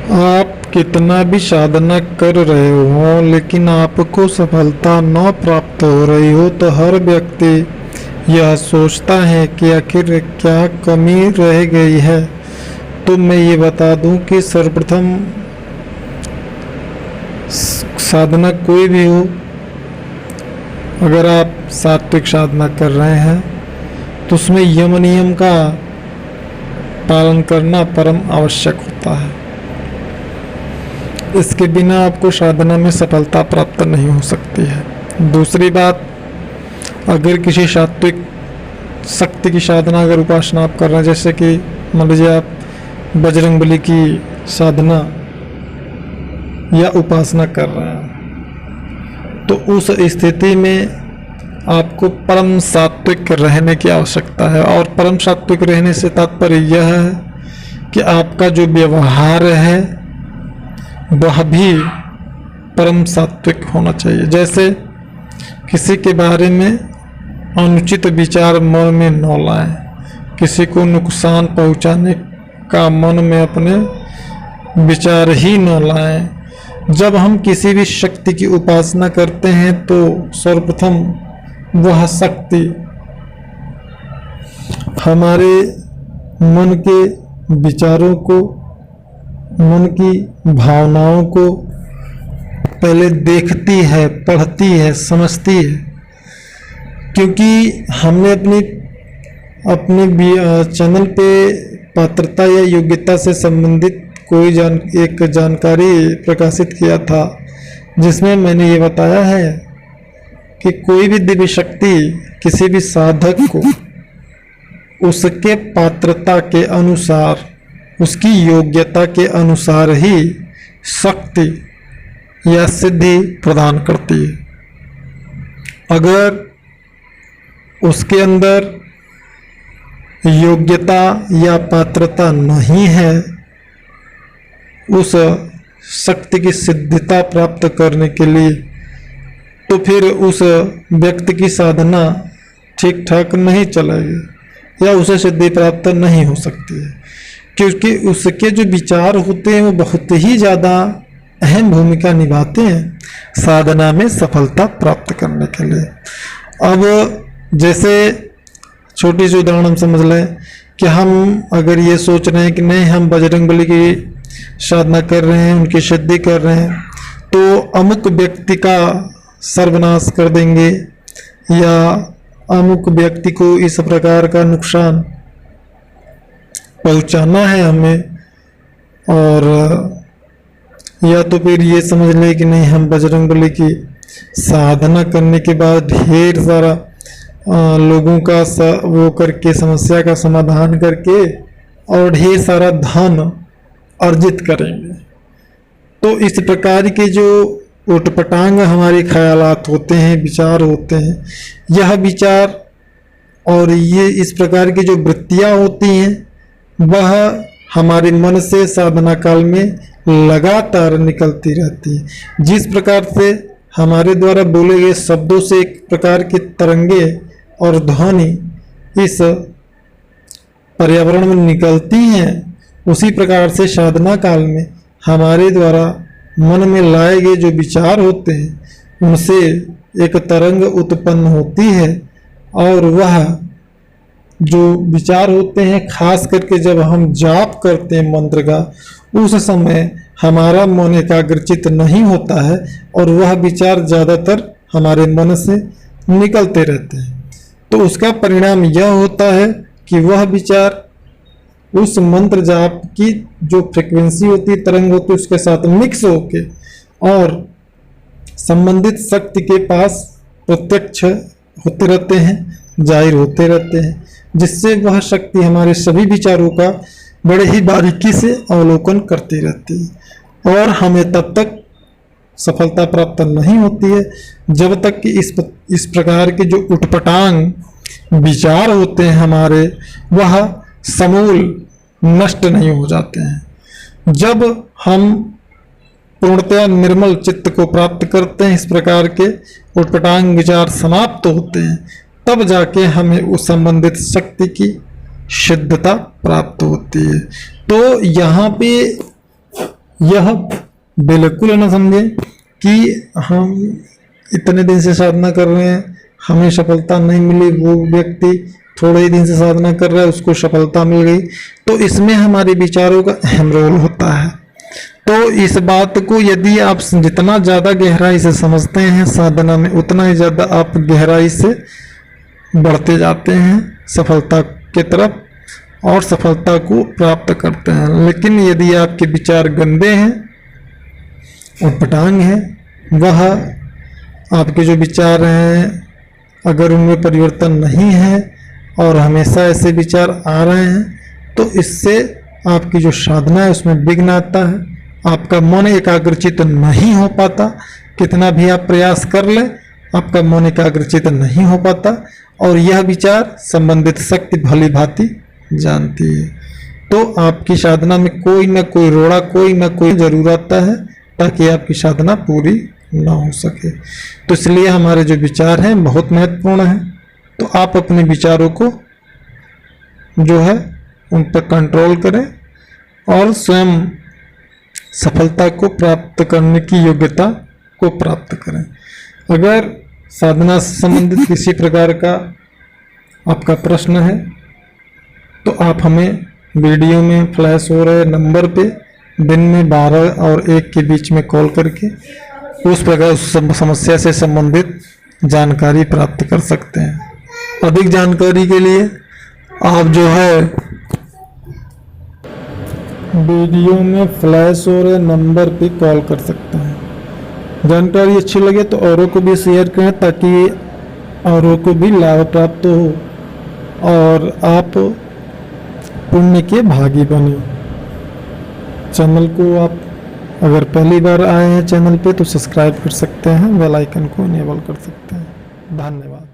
आप कितना भी साधना कर रहे हो लेकिन आपको सफलता न प्राप्त हो रही हो तो हर व्यक्ति यह सोचता है कि आखिर क्या कमी रह गई है। तो मैं ये बता दूं कि सर्वप्रथम साधना कोई भी हो, अगर आप सात्विक साधना कर रहे हैं तो उसमें यम नियम का पालन करना परम आवश्यक होता है। इसके बिना आपको साधना में सफलता प्राप्त नहीं हो सकती है। दूसरी बात, अगर किसी सात्विक शक्ति की साधना अगर उपासना आप कर रहे हैं, जैसे कि मान लीजिए आप बजरंगबली की साधना या उपासना कर रहे हैं, तो उस स्थिति में आपको परम सात्विक रहने की आवश्यकता है। और परम सात्विक रहने से तात्पर्य यह है कि आपका जो व्यवहार है वह भी परम सात्विक होना चाहिए। जैसे किसी के बारे में अनुचित विचार मन में न लाएं, किसी को नुकसान पहुंचाने का मन में अपने विचार ही न लाएं। जब हम किसी भी शक्ति की उपासना करते हैं तो सर्वप्रथम वह शक्ति हमारे मन के विचारों को, मन की भावनाओं को पहले देखती है, पढ़ती है, समझती है। क्योंकि हमने अपने चैनल पे पात्रता या योग्यता से संबंधित कोई एक जानकारी प्रकाशित किया था, जिसमें मैंने ये बताया है कि कोई भी दिव्य शक्ति किसी भी साधक को उसके पात्रता के अनुसार, उसकी योग्यता के अनुसार ही शक्ति या सिद्धि प्रदान करती है। अगर उसके अंदर योग्यता या पात्रता नहीं है उस शक्ति की सिद्धता प्राप्त करने के लिए, तो फिर उस व्यक्ति की साधना ठीक ठाक नहीं चलेगी या उसे सिद्धि प्राप्त नहीं हो सकती है। क्योंकि उसके जो विचार होते हैं वो बहुत ही ज़्यादा अहम भूमिका निभाते हैं साधना में सफलता प्राप्त करने के लिए। अब जैसे छोटी सी उदाहरण हम समझ लें कि हम अगर ये सोच रहे हैं कि नहीं, हम बजरंगबली की साधना कर रहे हैं, उनकी सिद्धि कर रहे हैं, तो अमुक व्यक्ति का सर्वनाश कर देंगे या अमुक व्यक्ति को इस प्रकार का नुकसान पहुंचाना है हमें, और या तो फिर ये समझ ले कि नहीं, हम बजरंगबली की साधना करने के बाद ढेर सारा लोगों का वो करके समस्या का समाधान करके और ढेर सारा धन अर्जित करेंगे। तो इस प्रकार के जो उटपटांग हमारे ख्यालात होते हैं, विचार होते हैं, यह विचार और ये इस प्रकार की जो वृत्तियाँ होती हैं वह हमारे मन से साधना काल में लगातार निकलती रहती है। जिस प्रकार से हमारे द्वारा बोले गए शब्दों से एक प्रकार की तरंगे और ध्वनि इस पर्यावरण में निकलती हैं, उसी प्रकार से साधना काल में हमारे द्वारा मन में लाए गए जो विचार होते हैं उनसे एक तरंग उत्पन्न होती है। और वह जो विचार होते हैं, खास करके जब हम जाप करते हैं मंत्र का, उस समय हमारा मन एकाग्रचित नहीं होता है और वह विचार ज़्यादातर हमारे मन से निकलते रहते हैं। तो उसका परिणाम यह होता है कि वह विचार उस मंत्र जाप की जो फ्रिक्वेंसी होती है, तरंग होती है, उसके साथ मिक्स होके और संबंधित शक्ति के पास प्रत्यक्ष होते रहते हैं, जाहिर होते रहते हैं, जिससे वह शक्ति हमारे सभी विचारों का बड़े ही बारीकी से अवलोकन करती रहती है। और हमें तब तक सफलता प्राप्त नहीं होती है जब तक कि इस प्रकार के जो उटपटांग विचार होते हैं हमारे, वह समूल नष्ट नहीं हो जाते हैं। जब हम पूर्णतया निर्मल चित्त को प्राप्त करते हैं, इस प्रकार के उटपटांग विचार समाप्त होते हैं, तब जाके हमें उस संबंधित शक्ति की सिद्धता प्राप्त होती है। तो यहाँ पे यह बिल्कुल न समझे कि हम इतने दिन से साधना कर रहे हैं, हमें सफलता नहीं मिली, वो व्यक्ति थोड़े ही दिन से साधना कर रहा है, उसको सफलता मिल गई। तो इसमें हमारे विचारों का अहम रोल होता है। तो इस बात को यदि आप जितना ज़्यादा गहराई से समझते हैं साधना में, उतना ही ज़्यादा आप गहराई से बढ़ते जाते हैं सफलता की तरफ और सफलता को प्राप्त करते हैं। लेकिन यदि आपके विचार गंदे हैं और पटांग हैं, वह आपके जो विचार हैं अगर उनमें परिवर्तन नहीं है और हमेशा ऐसे विचार आ रहे हैं, तो इससे आपकी जो साधना है उसमें विघ्न आता है। आपका मन एकाग्रचित नहीं हो पाता, कितना भी आप प्रयास कर लें आपका मन एकाग्रचित नहीं हो पाता, और यह विचार संबंधित शक्ति भली भांति जानती है। तो आपकी साधना में कोई ना कोई रोड़ा, कोई ना कोई जरूर आता है ताकि आपकी साधना पूरी ना हो सके। तो इसलिए हमारे जो विचार हैं बहुत महत्वपूर्ण हैं। तो आप अपने विचारों को जो है उन पर कंट्रोल करें और स्वयं सफलता को प्राप्त करने की योग्यता को प्राप्त करें। अगर साधना से संबंधित किसी प्रकार का आपका प्रश्न है तो आप हमें वीडियो में फ्लैश हो रहे नंबर पे दिन में 12 और 1 के बीच में कॉल करके उस प्रकार उस समस्या से संबंधित जानकारी प्राप्त कर सकते हैं। अधिक जानकारी के लिए आप जो है वीडियो में फ्लैश हो रहे नंबर पे कॉल कर सकते हैं। जानकारी अच्छी लगे तो औरों को भी शेयर करें ताकि औरों को भी लाभ प्राप्त हो और आप पुण्य के भागी बने। चैनल को आप अगर पहली बार आए हैं चैनल पे तो सब्सक्राइब कर सकते हैं, बेल आइकन को इनेबल कर सकते हैं। धन्यवाद।